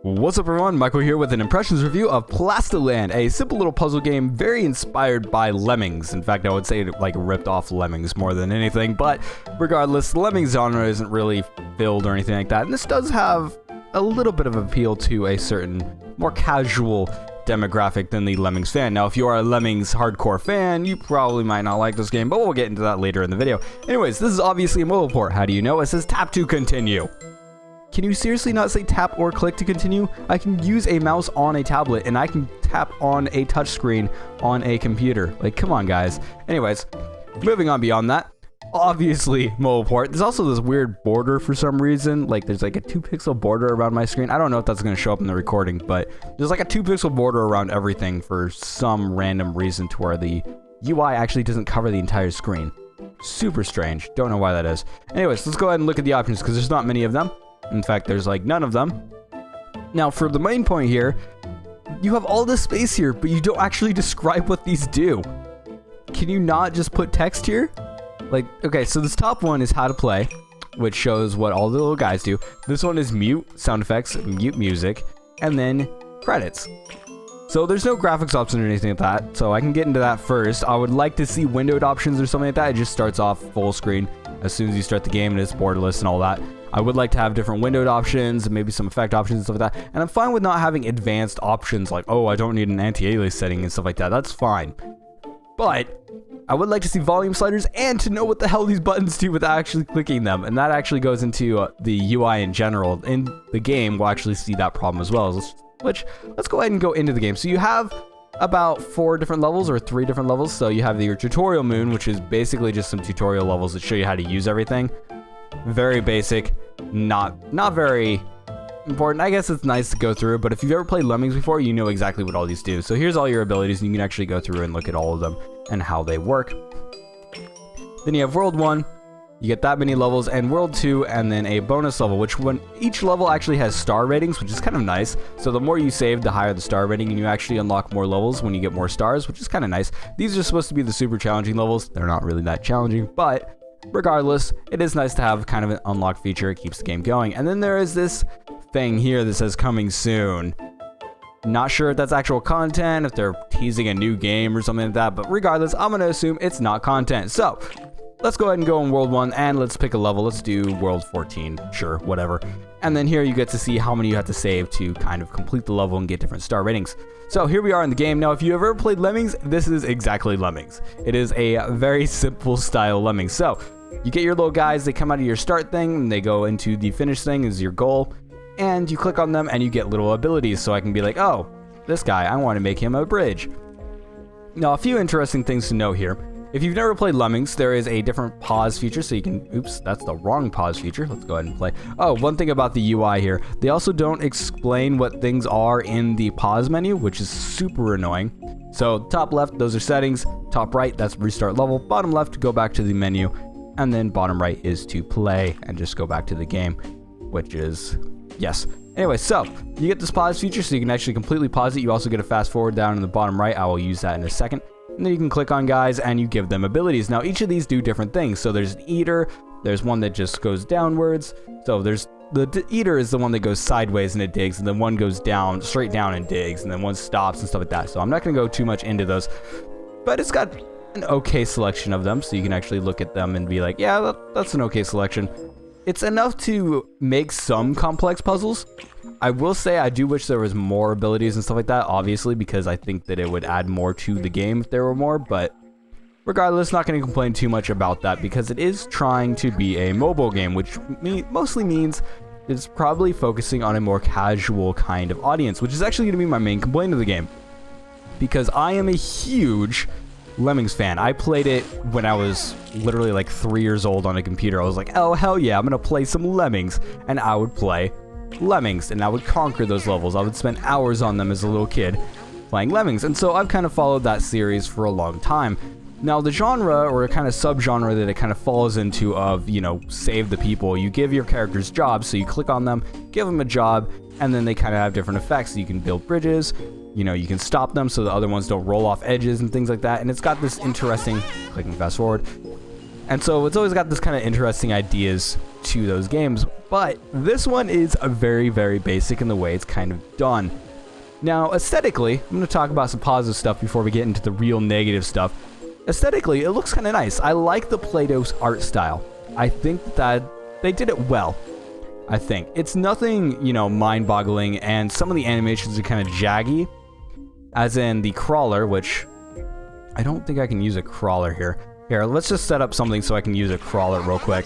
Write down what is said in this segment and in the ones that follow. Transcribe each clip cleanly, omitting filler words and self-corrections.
What's up everyone, Michael here with an impressions review of Plastiland, a simple little puzzle game very inspired by Lemmings. In fact, I would say it like ripped off Lemmings more than anything, but regardless, the Lemmings genre isn't really filled or anything like that, and this does have a little bit of appeal to a certain more casual demographic than the Lemmings fan. Now, if you are a Lemmings hardcore fan, you probably might not like this game, but we'll get into that later in the video. Anyways, this is obviously a mobile port. How do you know? It says tap to continue. Can you seriously not say tap or click to continue? I can use a mouse on a tablet and I can tap on a touchscreen on a computer. Like, come on, guys. Anyways, moving on beyond that. Obviously, mobile port. There's also this weird border for some reason. Like, there's like a 2-pixel border around my screen. I don't know if that's going to show up in the recording, but there's like a 2-pixel border around everything for some random reason to where the UI actually doesn't cover the entire screen. Super strange. Don't know why that is. Anyways, let's go ahead and look at the options because there's not many of them. In fact, there's like none of them. Now, for the main point here, you have all this space here, but you don't actually describe what these do. Can you not just put text here? Like, okay, so this top one is how to play, which shows what all the little guys do. This one is mute sound effects, mute music, and then credits. So there's no graphics option or anything like that, so I can get into that first. I would like to see windowed options or something like that. It just starts off full screen as soon as you start the game, and it's borderless and all that. I would like to have different windowed options and maybe some effect options and stuff like that. And I'm fine with not having advanced options like, oh, I don't need an anti-alias setting and stuff like that. That's fine. But I would like to see volume sliders and to know what the hell these buttons do without actually clicking them. And that actually goes into the UI in general. In the game, we'll actually see that problem as well. Let's go ahead and go into the game. So you have about 4 different levels or 3 different levels. So you have your tutorial moon, which is basically just some tutorial levels that show you how to use everything. Very basic, not very important. I guess it's nice to go through, but if you've ever played Lemmings before, you know exactly what all these do. So here's all your abilities, and you can actually go through and look at all of them and how they work. Then you have World 1, you get that many levels, and World 2, and then a bonus level, which each level actually has star ratings, which is kind of nice. So the more you save, the higher the star rating, and you actually unlock more levels when you get more stars, which is kind of nice. These are supposed to be the super challenging levels. They're not really that challenging, but regardless, it is nice to have kind of an unlock feature. It keeps the game going. And then there is this thing here that says coming soon. Not sure if that's actual content, if they're teasing a new game or something like that, but regardless, I'm going to assume it's not content. So let's go ahead and go in World 1 and let's pick a level. Let's do World 14. Sure, whatever. And then here you get to see how many you have to save to kind of complete the level and get different star ratings. So here we are in the game. Now, if you've ever played Lemmings, this is exactly Lemmings. It is a very simple style Lemmings. So you get your little guys, they come out of your start thing, and they go into the finish thing is your goal. And you click on them and you get little abilities. So I can be like, oh, this guy, I want to make him a bridge. Now, a few interesting things to know here. If you've never played Lemmings, there is a different pause feature, so you can, oops, that's the wrong pause feature. Let's go ahead and play. Oh, one thing about the UI here, they also don't explain what things are in the pause menu, which is super annoying. So top left, those are settings. Top right, that's restart level. Bottom left, go back to the menu. And then bottom right is to play and just go back to the game, which is, yes. Anyway, so you get this pause feature, so you can actually completely pause it. You also get a fast forward down in the bottom right. I will use that in a second. And then you can click on guys and you give them abilities. Now, each of these do different things. So there's an eater. There's one that just goes downwards. So there's the eater is the one that goes sideways and it digs. And then one goes down, straight down and digs. And then one stops and stuff like that. So I'm not going to go too much into those. But it's got an okay selection of them. So you can actually look at them and be like, yeah, that's an okay selection. It's enough to make some complex puzzles. I will say I do wish there was more abilities and stuff like that, obviously, because I think that it would add more to the game if there were more, but regardless, not going to complain too much about that because it is trying to be a mobile game, which mostly means it's probably focusing on a more casual kind of audience, which is actually going to be my main complaint of the game because I am a huge Lemmings fan. I played it when I was literally like 3 years old on a computer. I was like, oh, hell yeah, I'm going to play some Lemmings, and I would play Lemmings and I would conquer those levels. I would spend hours on them as a little kid playing Lemmings, and so I've kind of followed that series for a long time. Now, the genre or kind of subgenre that it kind of falls into of, you know, save the people, you give your characters jobs, so you click on them, give them a job, and then they kind of have different effects. You can build bridges, you know, you can stop them so the other ones don't roll off edges and things like that, and it's got this interesting, clicking fast forward, and so it's always got this kind of interesting ideas to those games, but this one is a very, very basic in the way it's kind of done. Now, aesthetically, I'm going to talk about some positive stuff before we get into the real negative stuff. Aesthetically, it looks kind of nice. I like the Play-Doh's art style. I think that they did it well. I think. It's nothing, you know, mind-boggling, and some of the animations are kind of jaggy, as in the crawler, which I don't think I can use a crawler here. Here, let's just set up something so I can use a crawler real quick.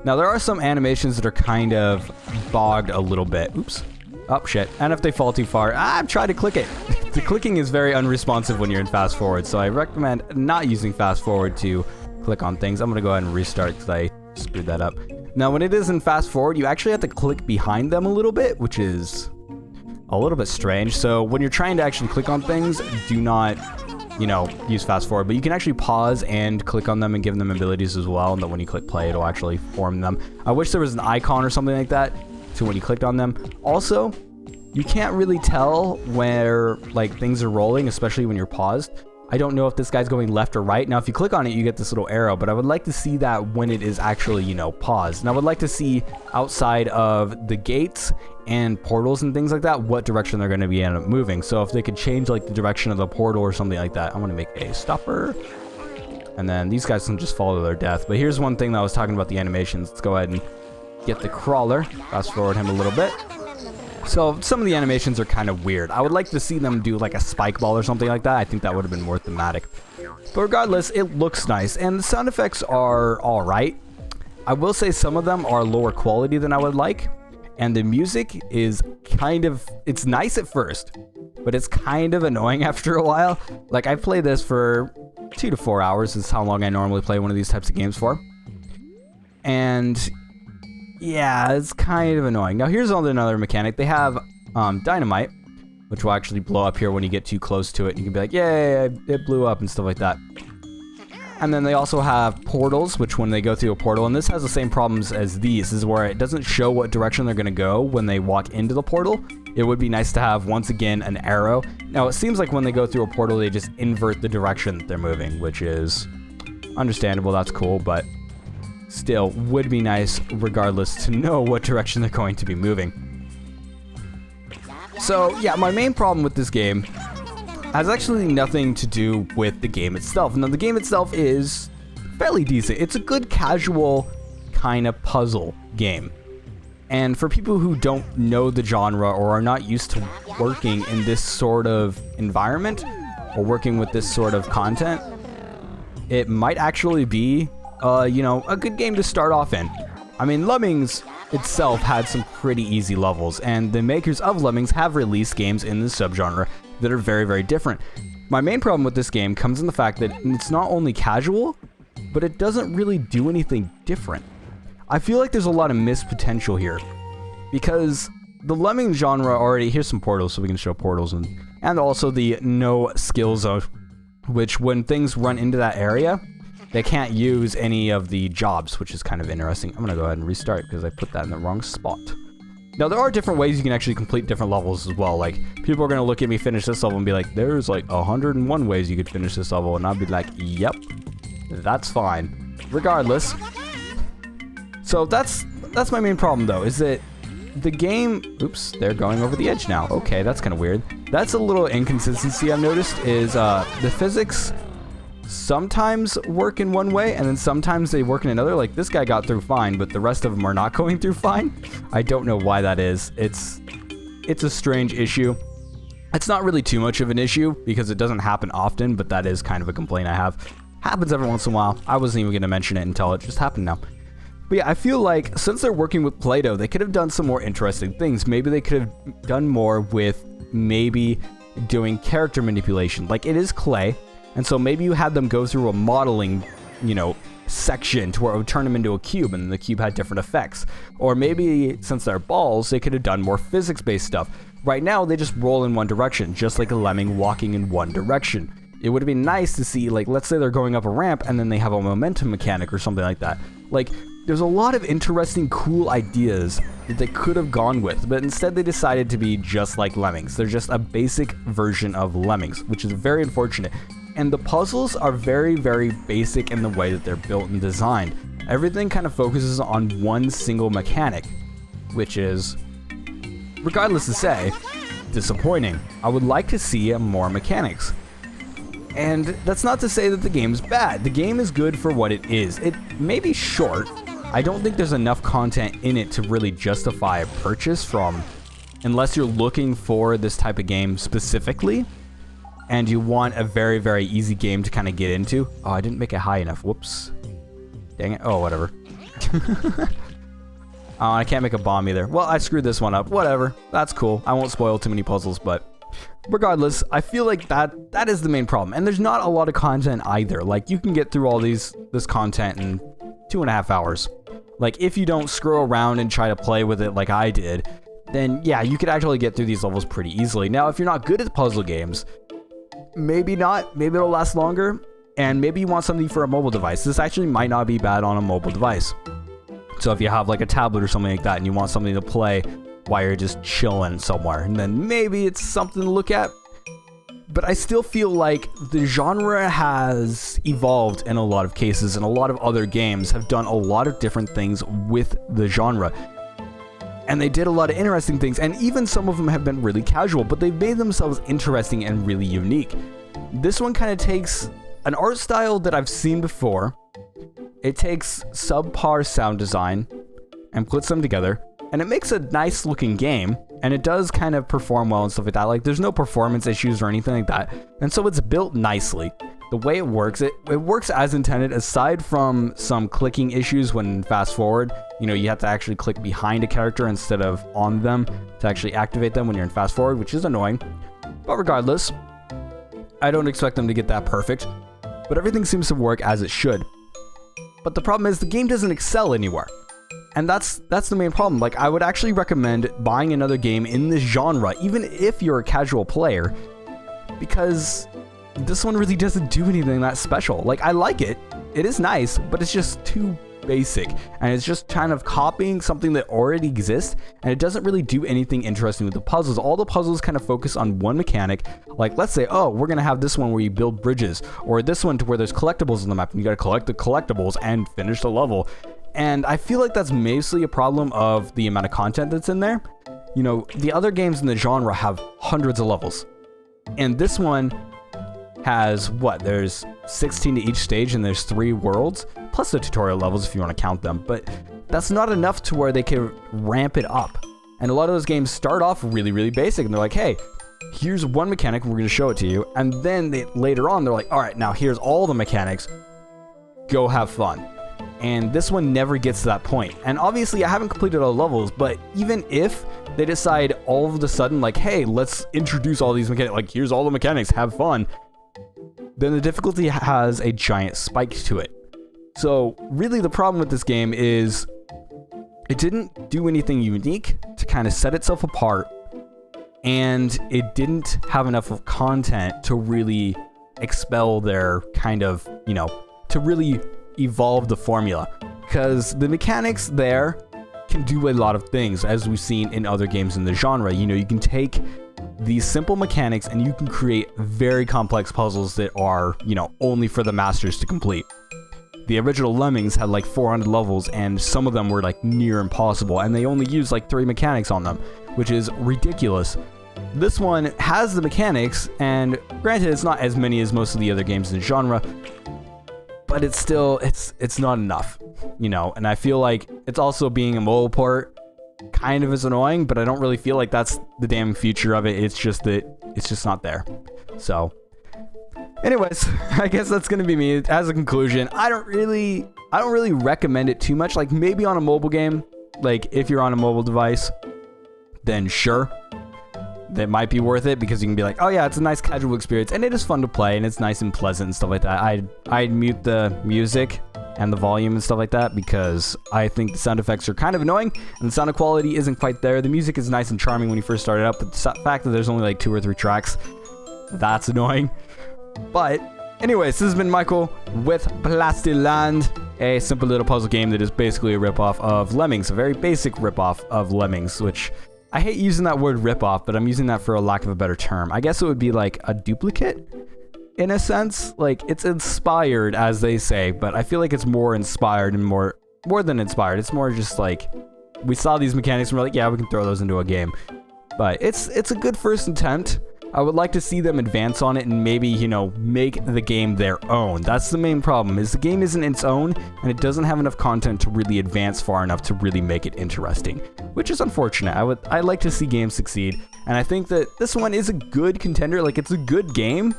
Now, there are some animations that are kind of bogged a little bit. Oops. Oh, shit. And if they fall too far, I've tried to click it. The clicking is very unresponsive when you're in fast forward, so I recommend not using fast forward to click on things. I'm going to go ahead and restart because I screwed that up. Now, when it is in fast forward, you actually have to click behind them a little bit, which is a little bit strange. So when you're trying to actually click on things, do not, you know, use fast forward, but you can actually pause and click on them and give them abilities as well, and that when you click play, it'll actually form them. I wish there was an icon or something like that, so when you clicked on them. Also, you can't really tell where, like, things are rolling, especially when you're paused. I don't know if this guy's going left or right. Now, if you click on it, you get this little arrow, but I would like to see that when it is actually, you know, paused. And I would like to see outside of the gates and portals and things like that, what direction they're going to be end up moving. So if they could change, like, the direction of the portal or something like that, I'm going to make a stopper. And then these guys can just fall to their death. But here's one thing that I was talking about the animations. Let's go ahead and get the crawler. Fast forward him a little bit. So some of the animations are kind of weird. I would like to see them do like a spike ball or something like that. I think that would have been more thematic. But regardless, it looks nice. And the sound effects are alright. I will say some of them are lower quality than I would like. And the music is kind of, it's nice at first, but it's kind of annoying after a while. Like, I play this for 2 to 4 hours is how long I normally play one of these types of games for. And yeah, it's kind of annoying. Now, here's another mechanic. They have dynamite, which will actually blow up here when you get too close to it. You can be like, yay, it blew up and stuff like that. And then they also have portals, which when they go through a portal, and this has the same problems as these, is where it doesn't show what direction they're going to go when they walk into the portal. It would be nice to have, once again, an arrow. Now, it seems like when they go through a portal, they just invert the direction that they're moving, which is understandable. That's cool, but still would be nice regardless to know what direction they're going to be moving. So yeah, my main problem with this game has actually nothing to do with the game itself. Now, the game itself is fairly decent. It's a good casual kind of puzzle game. And for people who don't know the genre or are not used to working in this sort of environment or working with this sort of content, it might actually be you know, a good game to start off in. I mean, Lemmings itself had some pretty easy levels, and the makers of Lemmings have released games in this subgenre that are very, very different. My main problem with this game comes in the fact that it's not only casual, but it doesn't really do anything different. I feel like there's a lot of missed potential here, because the Lemmings genre already, here's some portals so we can show portals, and also the no skill zone, which when things run into that area, they can't use any of the jobs, which is kind of interesting. I'm going to go ahead and restart because I put that in the wrong spot. Now, there are different ways you can actually complete different levels as well. Like, people are going to look at me finish this level and be like, there's like 101 ways you could finish this level. And I'll be like, yep, that's fine. Regardless. So that's my main problem, though, is that the game... Oops, they're going over the edge now. Okay, that's kind of weird. That's a little inconsistency I've noticed, is the physics sometimes work in one way, and then sometimes they work in another. Like, this guy got through fine, but the rest of them are not going through fine. I don't know why that is. It's a strange issue. It's not really too much of an issue, because it doesn't happen often, but that is kind of a complaint I have. Happens every once in a while. I wasn't even going to mention it until it just happened now. But yeah, I feel like since they're working with Play-Doh, they could have done some more interesting things. Maybe they could have done more with maybe doing character manipulation. Like, it is clay. And so maybe you had them go through a modeling, you know, section to where it would turn them into a cube, and the cube had different effects. Or maybe, since they're balls, they could have done more physics-based stuff. Right now, they just roll in one direction, just like a lemming walking in one direction. It would have been nice to see, like, let's say they're going up a ramp, and then they have a momentum mechanic or something like that. Like, there's a lot of interesting, cool ideas that they could have gone with, but instead they decided to be just like Lemmings. They're just a basic version of Lemmings, which is very unfortunate. And the puzzles are very, very basic in the way that they're built and designed. Everything kind of focuses on one single mechanic, which is, regardless to say, disappointing. I would like to see more mechanics. And that's not to say that the game's bad. The game is good for what it is. It may be short. I don't think there's enough content in it to really justify a purchase unless you're looking for this type of game specifically and you want a very, very easy game to kind of get into. Oh, I didn't make it high enough. Whoops. Dang it. Oh, whatever. Oh, I can't make a bomb either. Well, I screwed this one up. Whatever. That's cool. I won't spoil too many puzzles, but regardless, I feel like that is the main problem. And there's not a lot of content either. Like, you can get through all this content in 2.5 hours. Like, if you don't screw around and try to play with it like I did, then yeah, you could actually get through these levels pretty easily. Now, if you're not good at puzzle games, maybe not. Maybe it'll last longer. And maybe you want something for a mobile device. This actually might not be bad on a mobile device. So if you have like a tablet or something like that and you want something to play while you're just chilling somewhere, and then maybe it's something to look at. But I still feel like the genre has evolved in a lot of cases, and a lot of other games have done a lot of different things with the genre. And they did a lot of interesting things, and even some of them have been really casual, but they've made themselves interesting and really unique. This one kind of takes an art style that I've seen before. It takes subpar sound design and puts them together, and it makes a nice looking game, and it does kind of perform well and stuff like that. Like, there's no performance issues or anything like that, and so it's built nicely. The way it works as intended, aside from some clicking issues when fast forward. You know, you have to actually click behind a character instead of on them to actually activate them when you're in fast forward, which is annoying. But regardless, I don't expect them to get that perfect, but everything seems to work as it should. But the problem is the game doesn't excel anywhere. And that's the main problem. Like, I would actually recommend buying another game in this genre, even if you're a casual player, because this one really doesn't do anything that special. Like, I like it. It is nice, but it's just too basic, and it's just kind of copying something that already exists, and it doesn't really do anything interesting with the puzzles. All the puzzles kind of focus on one mechanic. Like, let's say, oh, we're gonna have this one where you build bridges, or this one to where there's collectibles on the map and you gotta collect the collectibles and finish the level. And I feel like that's mostly a problem of the amount of content that's in there. You know, the other games in the genre have hundreds of levels, and this one has, what, there's 16 to each stage, and there's 3 worlds, plus the tutorial levels if you want to count them, but that's not enough to where they can ramp it up. And a lot of those games start off really, really basic, and they're like, hey, here's one mechanic, and we're going to show it to you, and then later on, they're like, alright, now here's all the mechanics, go have fun. And this one never gets to that point. And obviously, I haven't completed all the levels, but even if they decide all of a sudden, like, hey, let's introduce all these mechanics, like, here's all the mechanics, have fun, then the difficulty has a giant spike to it. So really the problem with this game is it didn't do anything unique to kind of set itself apart, and it didn't have enough of content to really expel their kind of, you know, to really evolve the formula. Because the mechanics there can do a lot of things, as we've seen in other games in the genre. You know, you can take these simple mechanics and you can create very complex puzzles that are, you know, only for the masters to complete. The original Lemmings had like 400 levels, and some of them were like near impossible, and they only used like 3 mechanics on them, which is ridiculous. This one has the mechanics, and granted, it's not as many as most of the other games in the genre, but it's still, it's not enough, you know. And I feel like it's also, being a mobile port, kind of is annoying, but I don't really feel like that's the damn future of it. It's just that it's just not there. So anyways, I guess that's gonna be me. As a conclusion, I don't really recommend it too much. Like, maybe on a mobile game, like if you're on a mobile device, then sure, that might be worth it, because you can be like, oh yeah, it's a nice casual experience, and it is fun to play, and it's nice and pleasant and stuff like that. I'd mute the music and the volume and stuff like that, because I think the sound effects are kind of annoying, and the sound quality isn't quite there. The music is nice and charming when you first start it up, but the fact that there's only like 2 or 3 tracks, that's annoying. But anyways, this has been Michael with Plastiland, a simple little puzzle game that is basically a ripoff of Lemmings, a very basic ripoff of Lemmings, which I hate using that word ripoff, but I'm using that for a lack of a better term. I guess it would be like a duplicate, in a sense. Like, it's inspired, as they say, but I feel like it's more inspired and more than inspired. It's more just like, we saw these mechanics and we're like, yeah, we can throw those into a game. But it's a good first attempt. I would like to see them advance on it and maybe, you know, make the game their own. That's the main problem, is the game isn't its own and it doesn't have enough content to really advance far enough to really make it interesting, which is unfortunate. I'd like to see games succeed, and I think that this one is a good contender. Like, it's a good game.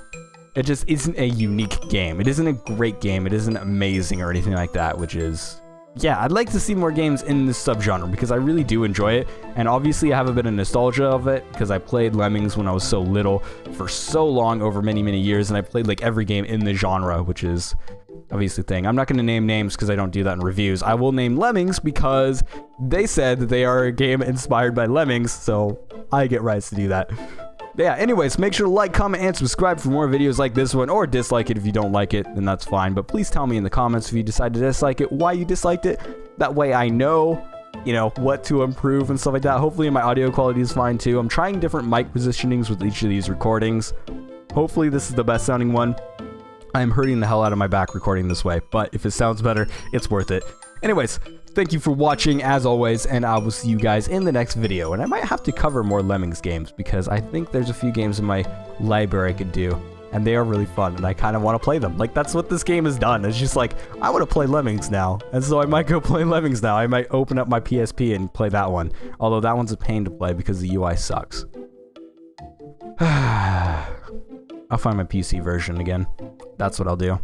It just isn't a unique game. It isn't a great game. It isn't amazing or anything like that, which is... yeah, I'd like to see more games in this subgenre because I really do enjoy it, and obviously I have a bit of nostalgia of it because I played Lemmings when I was so little for so long, over many years, and I played like every game in the genre, which is obviously a thing. I'm not going to name names because I don't do that in reviews. I will name Lemmings because they said that they are a game inspired by Lemmings, so I get rights to do that. Yeah, anyways, make sure to like, comment, and subscribe for more videos like this one, or dislike it if you don't like it, then that's fine. But please tell me in the comments if you decide to dislike it, why you disliked it. That way I know, you know, what to improve and stuff like that. Hopefully my audio quality is fine too. I'm trying different mic positionings with each of these recordings. Hopefully this is the best sounding one. I'm hurting the hell out of my back recording this way, but if it sounds better, it's worth it. Anyways, thank you for watching as always, and I will see you guys in the next video. And I might have to cover more Lemmings games because I think there's a few games in my library I could do, and they are really fun, and I kind of want to play them. Like, that's what this game has done. It's just like, I want to play Lemmings now, and so I might go play Lemmings now. I might open up my PSP and play that one, although that one's a pain to play because the UI sucks. I'll find my PC version again. That's what I'll do.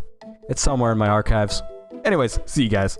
It's somewhere in my archives. Anyways, see you guys.